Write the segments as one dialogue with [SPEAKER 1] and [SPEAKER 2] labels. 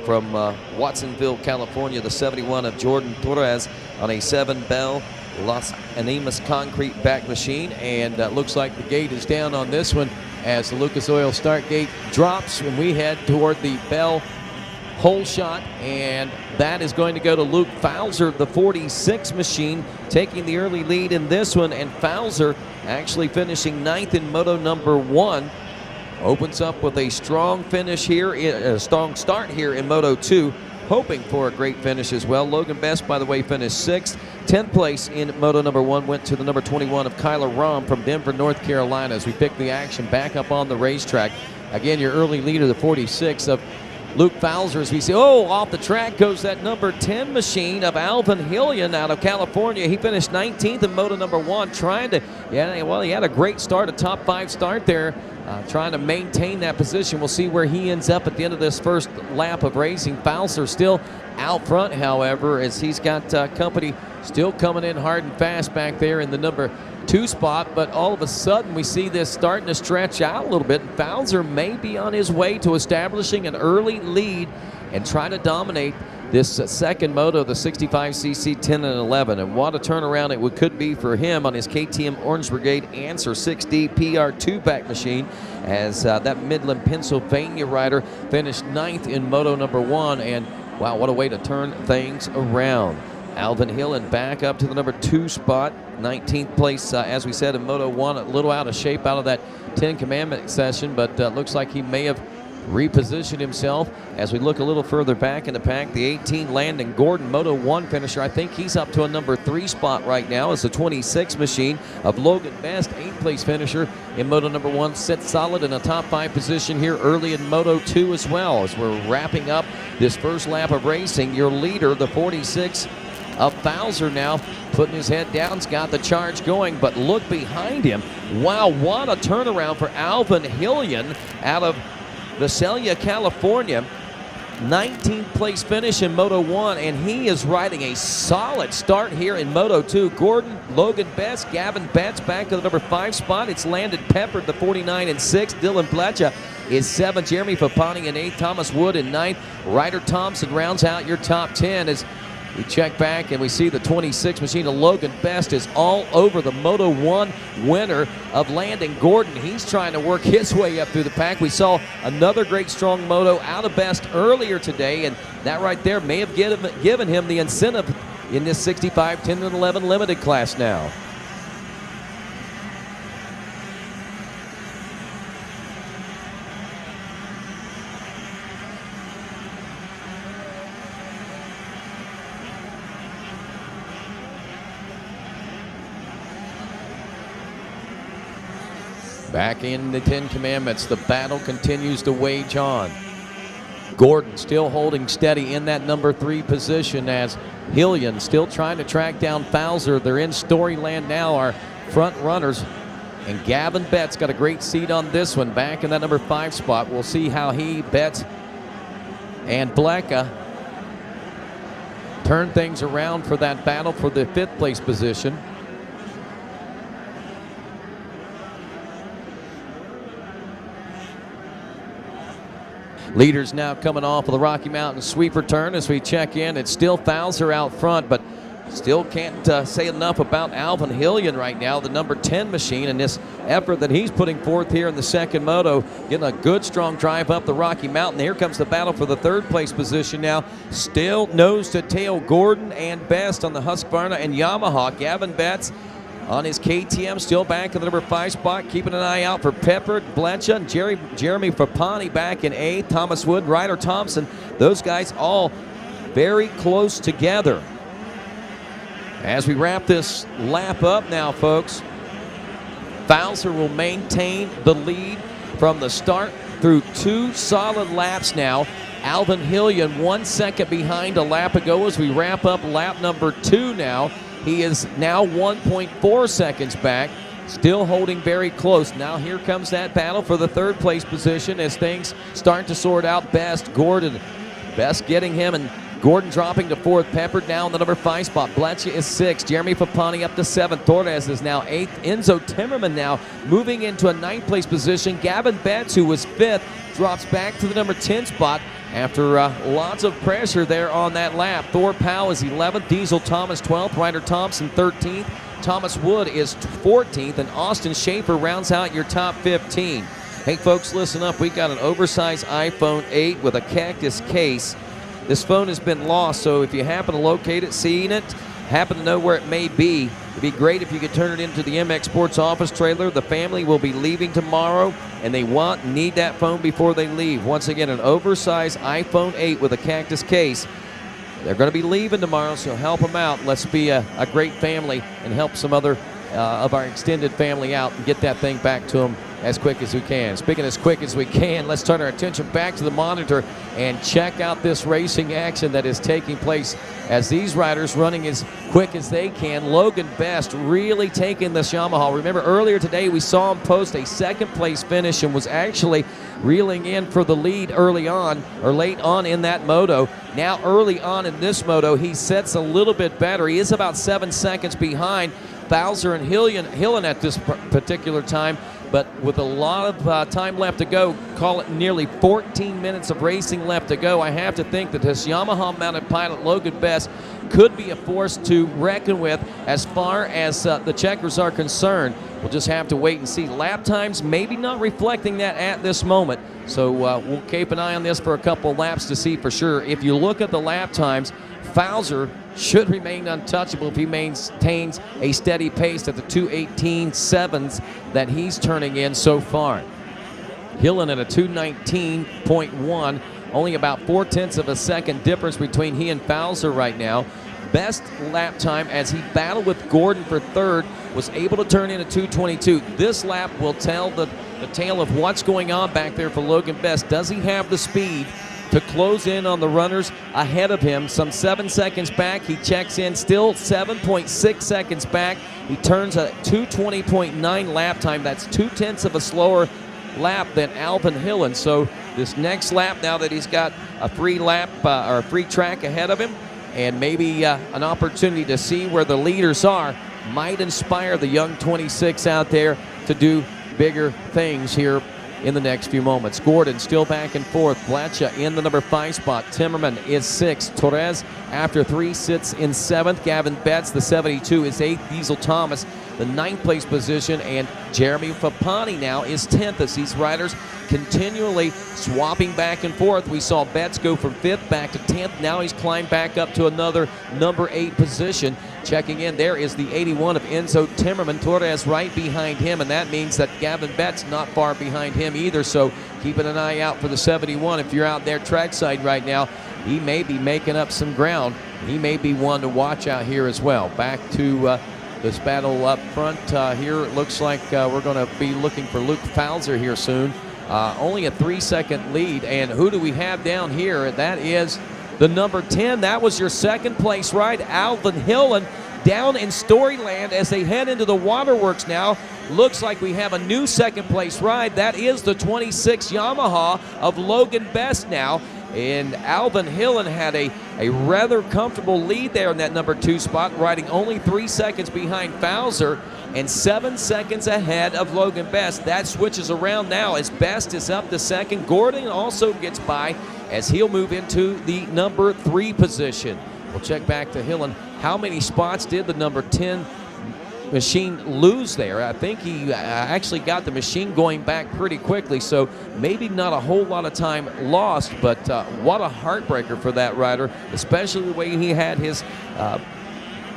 [SPEAKER 1] from Watsonville, California, the 71 of Jordan Torres on a 7-bell Las Animas concrete back machine. And looks like the gate is down on this one as the Lucas Oil start gate drops when we head toward the bell hole shot, and that is going to go to Luke Fowler, the 46 machine, taking the early lead in this one. And Fowler actually finishing 9th in Moto number 1. Opens up with a strong finish here, a strong start here in Moto 2, hoping for a great finish as well. Logan Best, by the way, finished 6th. 10th place in Moto number 1 went to the number 21 of Kyler Rom from Denver, North Carolina, as we pick the action back up on the racetrack. Again, your early leader, the 46 of Luke Fowler, as we see, off the track goes that number 10 machine of Alvin Hillian out of California. He finished 19th in Moto number 1, trying to, he had a great start, a top 5 start there, trying to maintain that position. We'll see where he ends up at the end of this first lap of racing. Fowler still out front, however, as he's got company still coming in hard and fast back there in the number 2 spot, but all of a sudden we see this starting to stretch out a little bit, and Fowler may be on his way to establishing an early lead and try to dominate this second moto, the 65cc 10 and 11. And what a turnaround it could be for him on his KTM Orange Brigade Answer 6D PR2 back machine, as that Midland, Pennsylvania rider finished 9th in Moto number 1. And wow, what a way to turn things around. Alvin Hillian back up to the number 2 spot, 19th place, as we said, in Moto 1. A little out of shape out of that 10 Commandment session, but looks like he may have repositioned himself. As we look a little further back in the pack, the 18 Landon Gordon, Moto 1 finisher, I think he's up to a number 3 spot right now, as the 26 machine of Logan Best, 8th place finisher in Moto number 1, sits solid in a top 5 position here early in Moto 2 as well. As we're wrapping up this first lap of racing, your leader, the 46 of Fowler, now putting his head down, has got the charge going, but look behind him. Wow, what a turnaround for Alvin Hillian out of Visalia, California. 19th place finish in Moto 1, and he is riding a solid start here in Moto 2. Gordon, Logan Best, Gavin Betts back to the number 5 spot. It's Landon Pepper, the 49 and 6. Dylan Blecha is 7th. Jeremy Fapani in 8th. Thomas Wood in 9th. Ryder Thompson rounds out your top 10 as we check back and we see the 26 machine of Logan Best is all over the Moto 1 winner of Landon Gordon. He's trying to work his way up through the pack. We saw another great strong moto out of Best earlier today, and that right there may have given him the incentive in this 65, 10, and 11 limited class now. Back in the 10 Commandments, the battle continues to wage on. Gordon still holding steady in that number 3 position, as Hillian still trying to track down Fowler. They're in Storyland now, our front runners. And Gavin Betts got a great seat on this one, back in that number 5 spot. We'll see how he, Betts, and Blecha turn things around for that battle for the 5th place position. Leaders now coming off of the Rocky Mountain sweeper turn as we check in. It's still Fowler out front, but still can't say enough about Alvin Hillian right now, the number 10 machine, and this effort that he's putting forth here in the second moto, getting a good strong drive up the Rocky Mountain. Here comes the battle for the 3rd place position now. Still nose to tail, Gordon and Best on the Husqvarna and Yamaha. Gavin Betts on his KTM, still back in the number 5 spot, keeping an eye out for Pepper, Blecha, and Jeremy Fapani back in 8th. Thomas Wood, Ryder Thompson, those guys all very close together. As we wrap this lap up now, folks, Fowler will maintain the lead from the start through 2 solid laps now. Alvin Hillian 1 second behind a lap ago as we wrap up lap number 2 now. He is now 1.4 seconds back, still holding very close. Now here comes that battle for the 3rd place position as things start to sort out. Best, Gordon, Best getting him, and Gordon dropping to 4th. Peppered now in the number 5 spot. Blecha is 6th. Jeremy Fapani up to 7th. Torres is now 8th. Enzo Timmerman now moving into a 9th place position. Gavin Betts, who was 5th, drops back to the number 10 spot. after lots of pressure there on that lap. Thor Powell is 11th, Diesel Thomas 12th, Ryder Thompson 13th, Thomas Wood is 14th, and Austin Schaefer rounds out your top 15. Hey folks, listen up. We got an oversized iPhone 8 with a cactus case. This phone has been lost, so if you happen to locate it, seeing it, happen to know where it may be, it'd be great if you could turn it into the MX Sports office trailer. The family will be leaving tomorrow, and they need that phone before they leave. Once again, an oversized iPhone 8 with a cactus case. They're going to be leaving tomorrow, so help them out. Let's be a great family and help some other of our extended family out and get that thing back to them as quick as we can. Speaking as quick as we can, let's turn our attention back to the monitor and check out this racing action that is taking place as these riders running as quick as they can. Logan Best really taking this Yamaha. Remember earlier today we saw him post a second place finish and was actually reeling in for the lead early on or late on in that moto. Now early on in this moto he sets a little bit better. He is about 7 seconds behind Bowser and Hillen at this particular time, but with a lot of time left to go, call it nearly 14 minutes of racing left to go, I have to think that this Yamaha-mounted pilot, Logan Best, could be a force to reckon with as far as the checkers are concerned. We'll just have to wait and see. Lap times maybe not reflecting that at this moment, so we'll keep an eye on this for a couple laps to see for sure. If you look at the lap times, Bowser should remain untouchable if he maintains a steady pace at the 2:18.7s that he's turning in so far. Hillen at a 2:19.1, only about 0.4 of a second difference between he and Bowser right now. Best lap time as he battled with Gordon for third, was able to turn in a 2:22. This lap will tell the tale of what's going on back there for Logan Best. Does he have the speed to close in on the runners ahead of him? Some 7 seconds back, he checks in, still 7.6 seconds back. He turns a 2:20.9 lap time. That's 0.2 of a slower lap than Alvin Hillen. So this next lap, now that he's got a free lap or a free track ahead of him, and maybe an opportunity to see where the leaders are, might inspire the young 26 out there to do bigger things here in the next few moments. Gordon still back and forth. Blatcha in the number 5 spot. Timmerman is 6th. Torres, after 3, sits in 7th. Gavin Betts, the 72, is 8th. Diesel Thomas, the 9th place position. And Jeremy Fapani now is 10th as these riders continually swapping back and forth. We saw Betts go from 5th back to 10th. Now he's climbed back up to another number 8 position. Checking in there is the 81 of Enzo Timmerman. Torres right behind him, and that means that Gavin Betts not far behind him either, so keeping an eye out for the 71. If you're out there trackside right now, he may be making up some ground. He may be one to watch out here as well. Back to this battle up front here. It looks like we're going to be looking for Luke Fowler here soon. Only a 3-second lead, and who do we have down here? That is the number 10. That was your second place ride, Alvin Hillen, down in Storyland as they head into the waterworks now. Looks like we have a new second place ride. That is the 26 Yamaha of Logan Best now. And Alvin Hillen had a rather comfortable lead there in that number 2 spot, riding only 3 seconds behind Bowser and 7 seconds ahead of Logan Best. That switches around now as Best is up to second. Gordon also gets by as he'll move into the number 3 position. We'll check back to Hillen. How many spots did the number 10 machine lose there? I think he actually got the machine going back pretty quickly, so maybe not a whole lot of time lost, but what a heartbreaker for that rider, especially the way he had his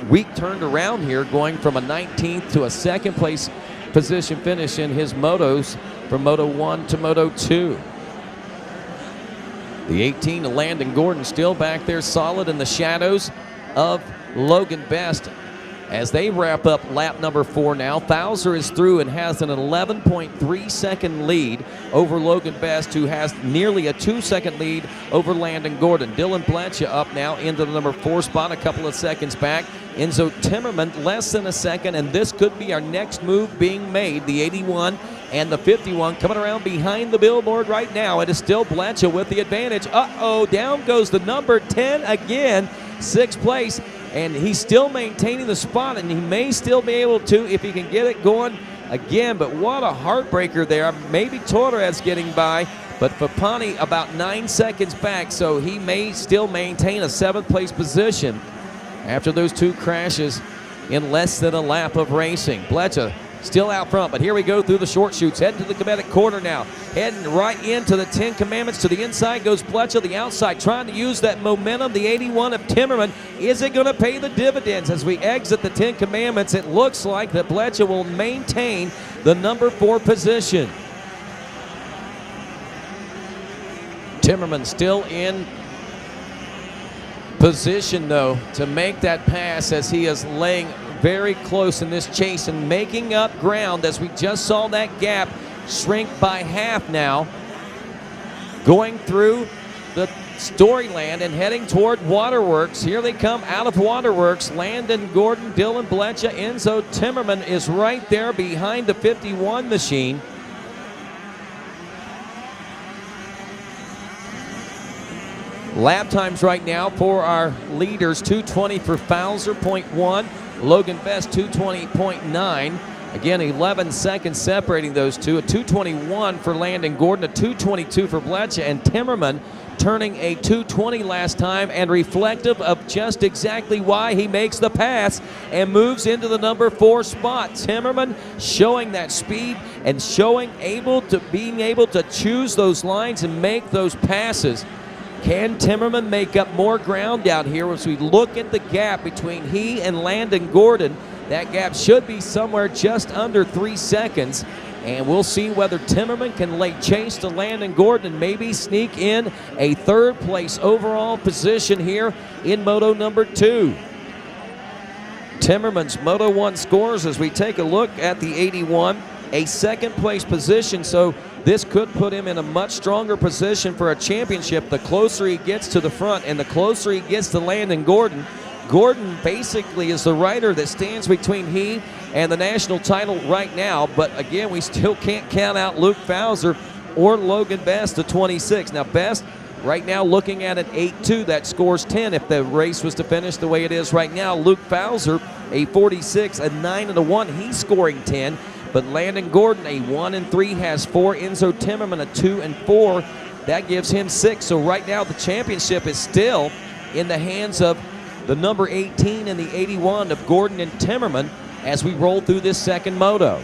[SPEAKER 1] week turned around here, going from a 19th to a second place position finish in his motos from Moto 1 to Moto 2. The 18 of Landon Gordon still back there solid in the shadows of Logan Best as they wrap up lap number 4 now. Bowser is through and has an 11.3 second lead over Logan Best, who has nearly a 2-second lead over Landon Gordon. Dylan Blancha up now into the number 4 spot, a couple of seconds back. Enzo Timmerman less than a second, and this could be our next move being made. The 81 and the 51 coming around behind the billboard right now. It is still Blancha with the advantage. Uh-oh, down goes the number 10 again, 6th place. And he's still maintaining the spot, and he may still be able to if he can get it going again. But what a heartbreaker there. Maybe Torres getting by, But Fapani about 9 seconds back, so he may still maintain a 7th place position after those 2 crashes in less than a lap of racing. Bleccia still out front, but here we go through the short chutes. Heading to the Cometic corner now. Heading right into the 10 Commandments. To the inside goes Bleccia, the outside, trying to use that momentum. The 81 of Timmerman. Is it going to pay the dividends as we exit the 10 Commandments? It looks like that Bleccia will maintain the number 4 position. Timmerman still in position, though, to make that pass as he is laying very close in this chase and making up ground as we just saw that gap shrink by half now. Going through the Storyland and heading toward Waterworks. Here they come out of Waterworks. Landon Gordon, Dylan Bleccia, Enzo Timmerman is right there behind the 51 machine. Lap times right now for our leaders: 2:20 for Fowler, 0.1. Logan Best, 2:20.9. Again, 11 seconds separating those two. A 2:21 for Landon Gordon, a 2:22 for Bleccia, and Timmerman turning a 2:20 last time, and reflective of just exactly why he makes the pass and moves into the number 4 spot. Timmerman showing that speed and being able to choose those lines and make those passes. Can Timmerman make up more ground down here as we look at the gap between he and Landon Gordon? That gap should be somewhere just under 3 seconds. And we'll see whether Timmerman can lay chase to Landon Gordon and maybe sneak in a 3rd place overall position here in Moto number 2. Timmerman's Moto 1 scores as we take a look at the 81, a 2nd place position. So this could put him in a much stronger position for a championship the closer he gets to the front and the closer he gets to Landon Gordon. Gordon basically is the rider that stands between he and the national title right now. But again, we still can't count out Luke Fowler or Logan Best, the 26. Now Best right now looking at an 8-2. That scores 10 if the race was to finish the way it is right now. Luke Fowler, a 46, a 9 and a 1. He's scoring 10. But Landon Gordon, a 1 and 3, has 4. Enzo Timmerman, a 2 and 4. That gives him 6. So right now the championship is still in the hands of the number 18 and the 81 of Gordon and Timmerman as we roll through this second moto.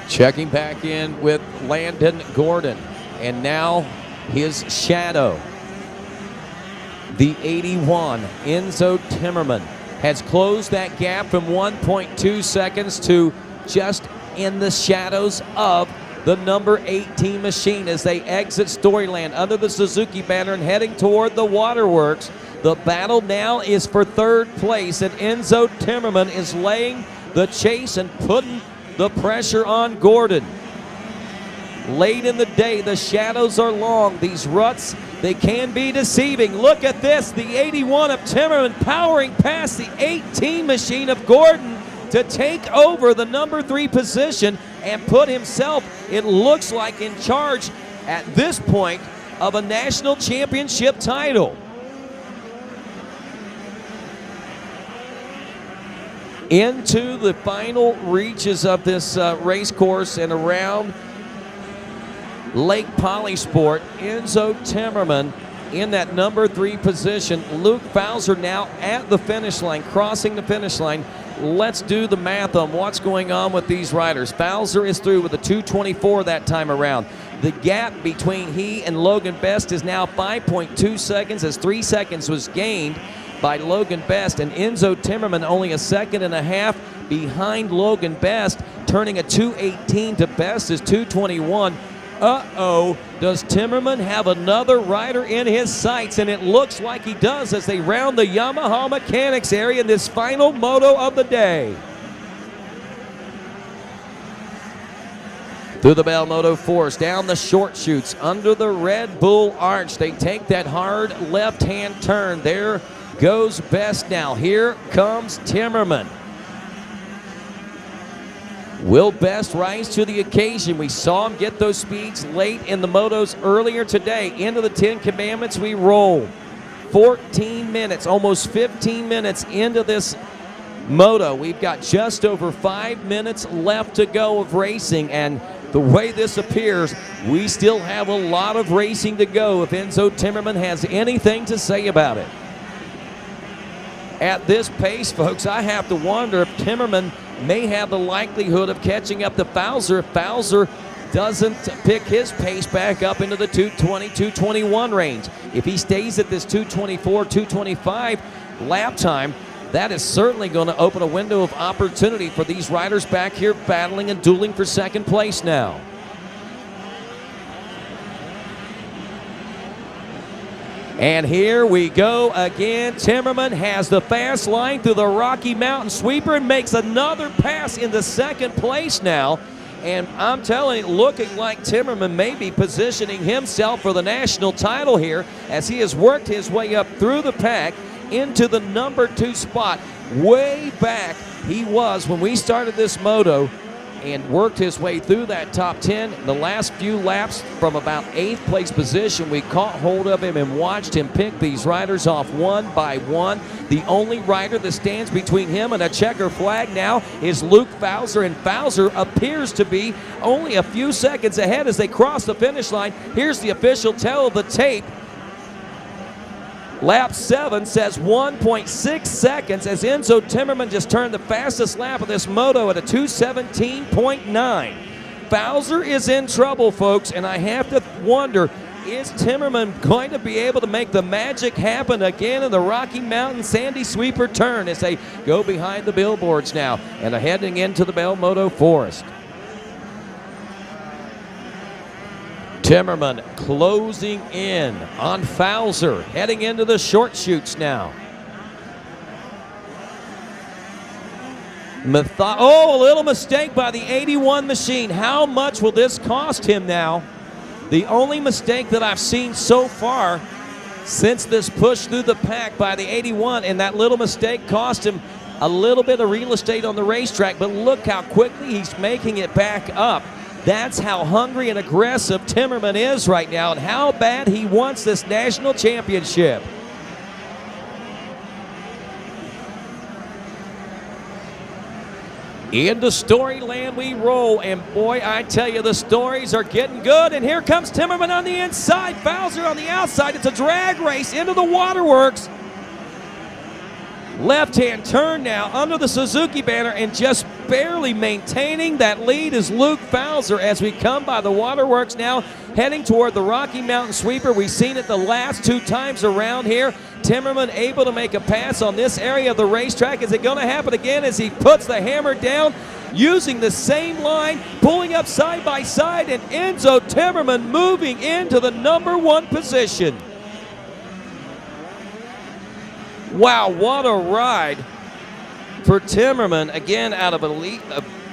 [SPEAKER 1] Checking back in with Landon Gordon, and now his shadow, the 81, Enzo Timmerman, has closed that gap from 1.2 seconds to just in the shadows of the number 18 machine as they exit Storyland under the Suzuki banner and heading toward the Waterworks. The battle now is for 3rd place, and Enzo Timmerman is laying the chase and putting the pressure on Gordon. Late in the day, the shadows are long. These ruts, they can be deceiving. Look at this, the 81 of Timmerman powering past the 18 machine of Gordon to take over the number 3 position and put himself, it looks like, in charge at this point of a national championship title. Into the final reaches of this race course and around Lake Polysport, Enzo Timmerman in that number 3 position. Luke Fowler now at the finish line, crossing the finish line. Let's do the math on what's going on with these riders. Fowler is through with a 2:24 that time around. The gap between he and Logan Best is now 5.2 seconds as 3 seconds was gained by Logan Best, and Enzo Timmerman only a 1.5 seconds behind Logan Best, turning a 2:18 to Best is 2:21. Uh-oh, does Timmerman have another rider in his sights? And it looks like he does as they round the Yamaha Mechanics area in this final moto of the day. Through the Bell Moto Force, down the short chutes, under the Red Bull Arch. They take that hard left-hand turn. There goes Best now. Here comes Timmerman. Will Best rise to the occasion? We saw him get those speeds late in the motos earlier today. Into the 10 Commandments we roll. 14 minutes, almost 15 minutes into this Moto. We've got just over 5 minutes left to go of racing, and the way this appears, we still have a lot of racing to go if Enzo Timmerman has anything to say about it. At this pace, folks, I have to wonder if Timmerman may have the likelihood of catching up to Fowler if Fowler doesn't pick his pace back up into the 220, 221 range. If he stays at this 224, 225 lap time, that is certainly going to open a window of opportunity for these riders back here battling and dueling for second place now. And here we go again. Timmerman has the fast line through the Rocky Mountain Sweeper and makes another pass into second place now. And I'm telling you, looking like Timmerman may be positioning himself for the national title here as he has worked his way up through the pack into the number 2 spot. Way back he was when we started this moto and worked his way through that top 10. The last few laps from about 8th place position, we caught hold of him and watched him pick these riders off one by one. The only rider that stands between him and a checker flag now is Luke Fowler, and Fowler appears to be only a few seconds ahead as they cross the finish line. Here's the official tell of the tape. Lap 7 says 1.6 seconds as Enzo Timmerman just turned the fastest lap of this moto at a 2:17.9. Fowler is in trouble, folks, and I have to wonder, is Timmerman going to be able to make the magic happen again in the Rocky Mountain Sandy Sweeper turn as they go behind the billboards now and are heading into the Bell Moto Forest? Timmerman closing in on Fowler, heading into the short chutes now. A little mistake by the 81 machine. How much will this cost him now? The only mistake that I've seen so far since this push through the pack by the 81, and that little mistake cost him a little bit of real estate on the racetrack, but look how quickly he's making it back up. That's how hungry and aggressive Timmerman is right now and how bad he wants this national championship. Into Storyland we roll, and boy, I tell you, the stories are getting good. And here comes Timmerman on the inside, Fowler on the outside. It's a drag race into the waterworks. Left-hand turn now under the Suzuki banner, and just barely maintaining that lead is Luke Fowler as we come by the waterworks now, heading toward the Rocky Mountain Sweeper. We've seen it the last 2 times around here. Timmerman able to make a pass on this area of the racetrack. Is it going to happen again as he puts the hammer down, using the same line, pulling up side by side, and Enzo Timmerman moving into the number 1 position. Wow, what a ride for Timmerman, again out of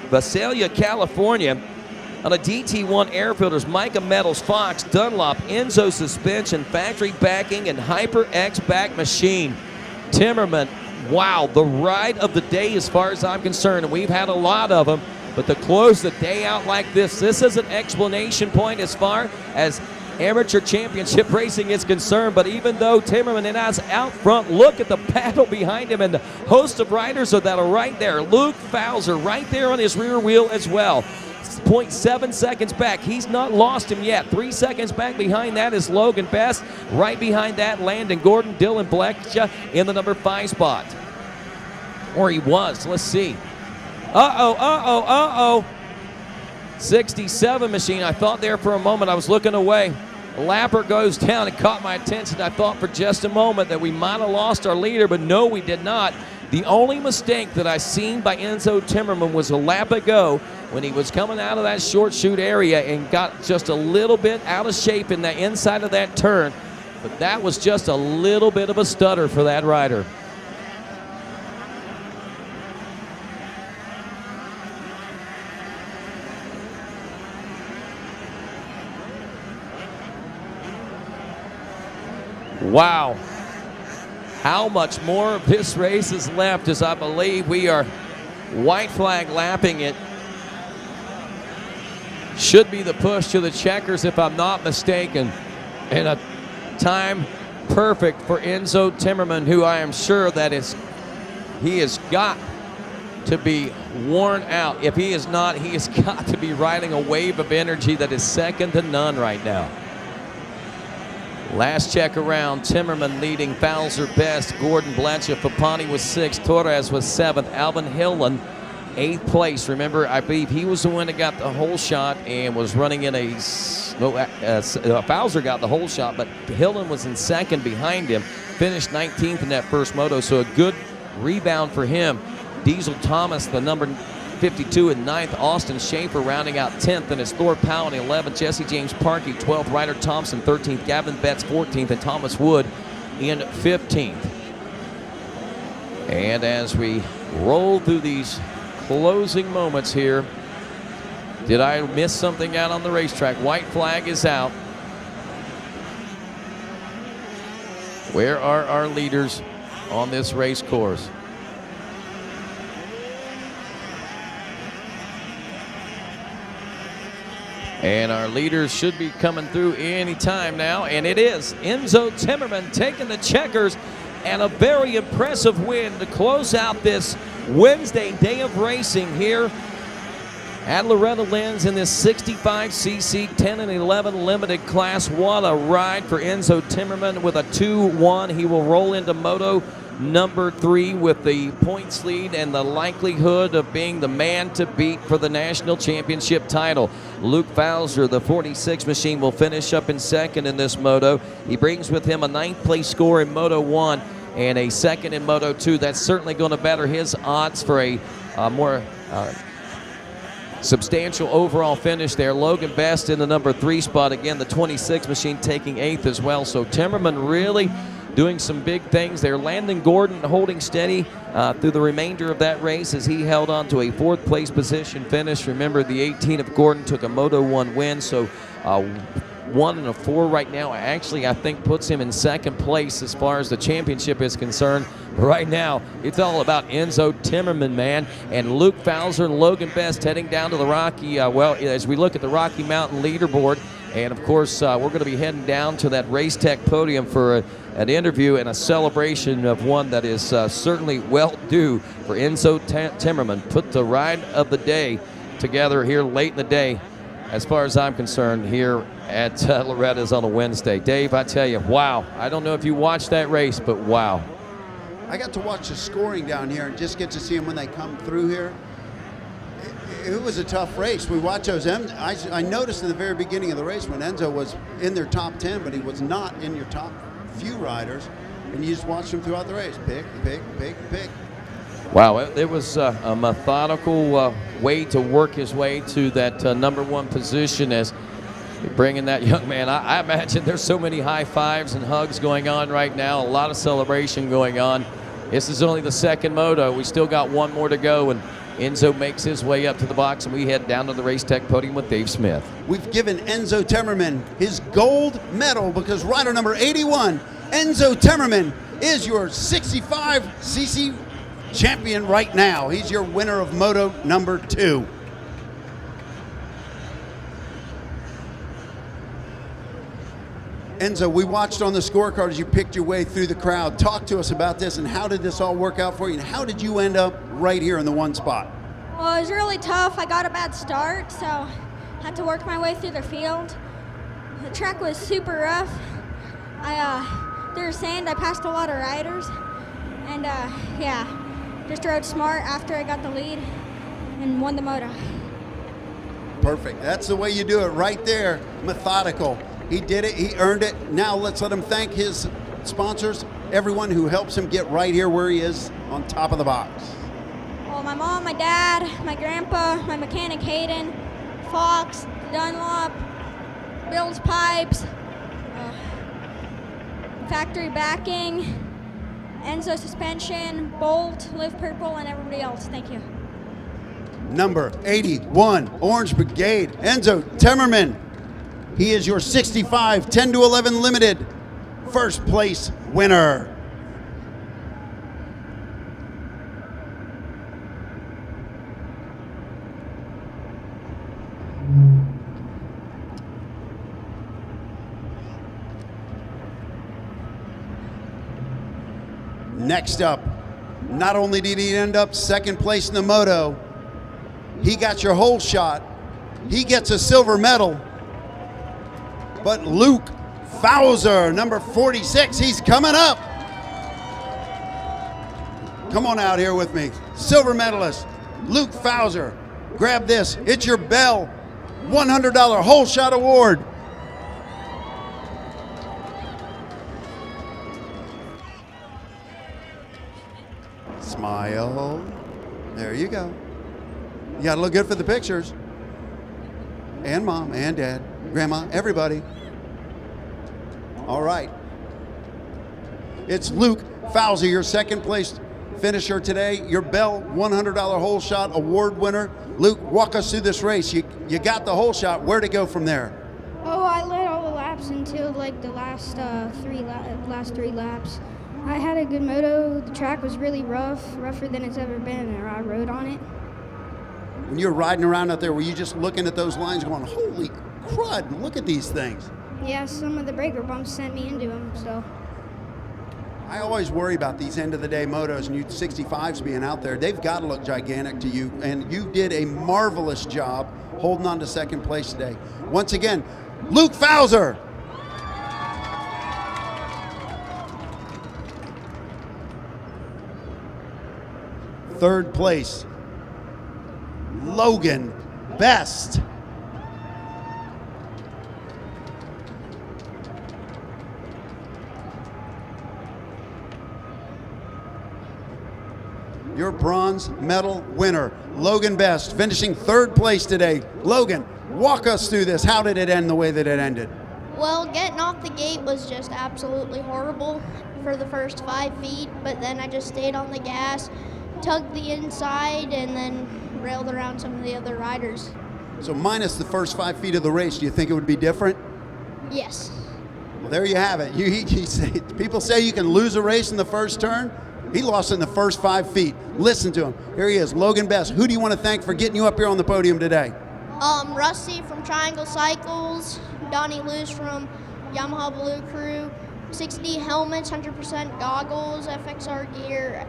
[SPEAKER 1] Visalia, California, on a DT1 Air Filters, Mica Metals, Fox, Dunlop, Enzo Suspension, Factory Backing, and HyperX Back Machine. Timmerman, wow, the ride of the day as far as I'm concerned, and we've had a lot of them, but to close the day out like this is an explanation point as far as amateur championship racing is concerned. But even though Timmerman is out front, look at the battle behind him and the host of riders that are right there. Luke Fowler right there on his rear wheel as well. 0.7 seconds back. He's not lost him yet. 3 seconds back behind that is Logan Best. Right behind that, Landon Gordon, Dylan Blecha in the number 5 spot. Or he was. Let's see. 67 machine. I thought there for a moment. I was looking away. Lapper goes down and caught my attention. I thought for just a moment that we might have lost our leader, but no, we did not. The only mistake that I seen by Enzo Timmerman was a lap ago when he was coming out of that short chute area and got just a little bit out of shape in the inside of that turn. But that was just a little bit of a stutter for that rider. Wow. How much more of this race is left, as I believe we are white flag lapping it. Should be the push to the checkers if I'm not mistaken. And a time perfect for Enzo Timmerman, who I am sure that he has got to be worn out. If he is not, he has got to be riding a wave of energy that is second to none right now. Last check around, Timmerman leading, Fowler best, Gordon Blanchard, Fapani was 6th, Torres was 7th, Alvin Hillen 8th place. Remember, I believe he was the one that got the whole shot and was running in a, Fowler got the whole shot, but Hillen was in second behind him, finished 19th in that first moto, so a good rebound for him. Diesel Thomas, the number 52 in 9th, Austin Schaefer rounding out 10th, and it's Thor Powell in 11th, Jesse James Parkey 12th, Ryder Thompson 13th, Gavin Betts 14th, and Thomas Wood in 15th. And as we roll through these closing moments here, did I miss something out on the racetrack? White flag is out. Where are our leaders on this race course? And our leaders should be coming through any time now, and it is Enzo Timmerman taking the checkers, and a very impressive win to close out this Wednesday day of racing here at Loretta Lynn's in this 65cc 10 and 11 limited class. What a ride for Enzo Timmerman with a 2-1. He will roll into Moto number 3 with the points lead and the likelihood of being the man to beat for the national championship title. Luke Fowler, the 46 machine, will finish up in second in this moto. He brings with him a 9th place score in Moto 1 and a second in Moto 2. That's certainly going to better his odds for a more substantial overall finish there. Logan Best in the number 3 spot. Again, the 26 machine taking 8th as well. So Timmerman really doing some big things there. Landon Gordon holding steady through the remainder of that race as he held on to a 4th place position finish. Remember, the 18 of Gordon took a Moto 1 win, so 1 and a 4 right now actually I think puts him in second place as far as the championship is concerned. Right now, it's all about Enzo Timmerman, man, and Luke Fowler and Logan Best heading down to the Rocky, as we look at the Rocky Mountain leaderboard. And of course, we're going to be heading down to that Race Tech podium for an interview and a celebration of one that is certainly well due for Enzo Timmerman. Put the ride of the day together here late in the day, as far as I'm concerned, here at Loretta's on a Wednesday. Dave, I tell you, wow. I don't know if you watched that race, but wow.
[SPEAKER 2] I got to watch the scoring down here and just get to see them when they come through here. It was a tough race. We watched those. I noticed in the very beginning of the race when Enzo was in their top 10, but he was not in your top few riders, and you just watched him throughout the race. Pick, pick, pick, pick.
[SPEAKER 1] Wow, it was a methodical way to work his way to that number 1 position as bringing that young man. I imagine there's so many high fives and hugs going on right now, a lot of celebration going on. This is only the second moto. We still got one more to go, and Enzo makes his way up to the box, and we head down to the Race Tech podium with Dave Smith.
[SPEAKER 2] We've given Enzo Timmerman his gold medal because rider number 81, Enzo Timmerman, is your 65cc champion right now. He's your winner of Moto number 2. Enzo, we watched on the scorecard as you picked your way through the crowd. Talk to us about this, and how did this all work out for you, and how did you end up right here in the 1 spot?
[SPEAKER 3] Well, it was really tough. I got a bad start, so I had to work my way through the field. The track was super rough. Through sand, I passed a lot of riders, and yeah, just rode smart after I got the lead and won the moto.
[SPEAKER 2] Perfect. That's the way you do it right there. Methodical. He did it. He earned it. Now let's let him thank his sponsors, everyone who helps him get right here where he is on top of the box.
[SPEAKER 3] Well, my mom, my dad, my grandpa, my mechanic Hayden, Fox, Dunlop, Bill's Pipes, factory backing, Enzo Suspension, Bolt, Live Purple, and everybody else. Thank you.
[SPEAKER 2] Number 81, Orange Brigade, Enzo Timmerman. He is your 65 10 to 11 limited first place winner. Next up, Not only did he end up second place in the Moto, he got your whole shot. He gets a silver medal. But Luke Fowler, number 46, he's coming up. Come on out here with me. Silver medalist, Luke Fowler. Grab this. It's your bell. $100 whole shot award. Smile. There you go. You gotta look good for the pictures. And mom, and dad, grandma, everybody. All right. It's Luke Fowler, your second place finisher today. Your Bell $100 whole shot award winner. Luke, walk us through this race. You got the whole shot. Where'd it go from there?
[SPEAKER 4] Oh, I led all the laps until like the last three laps. I had a good moto. The track was really rougher than it's ever been, and I rode on it.
[SPEAKER 2] When you were riding around out there, were you just looking at those lines going, holy crud, look at these things?
[SPEAKER 4] Yeah, some of the breaker bumps sent me into them, so.
[SPEAKER 2] I always worry about these end of the day motos and you 65s being out there. They've got to look gigantic to you, and you did a marvelous job holding on to second place today. Once again, Luke Fowler. Third place, Logan Best. Your bronze medal winner, Logan Best, finishing third place today. Logan, walk us through this. How did it end the way that it ended?
[SPEAKER 5] Well, getting off the gate was just absolutely horrible for the first 5 feet, but then I just stayed on the gas, tugged the inside, and then railed around some of the other riders.
[SPEAKER 2] So minus the first 5 feet of the race, do you think it would be different?
[SPEAKER 5] Yes.
[SPEAKER 2] Well, there you have it. People say you can lose a race in the first turn. He lost in the first 5 feet. Listen to him. Here he is, Logan Best. Who do you want to thank for getting you up here on the podium today?
[SPEAKER 5] Rusty from Triangle Cycles, Donnie Luce from Yamaha Blue Crew, 6D helmets, 100% goggles, FXR gear,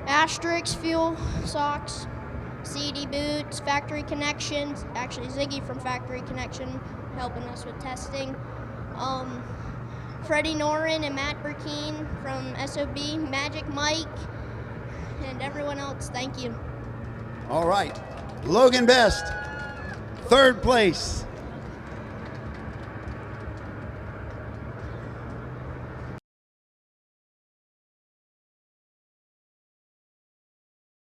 [SPEAKER 5] Asterix fuel socks, CD boots, Factory Connections, actually Ziggy from Factory Connection helping us with testing. Freddie Norin and Matt Burkeen from SOB, Magic Mike, and everyone else, thank you.
[SPEAKER 2] All right, Logan Best, third place.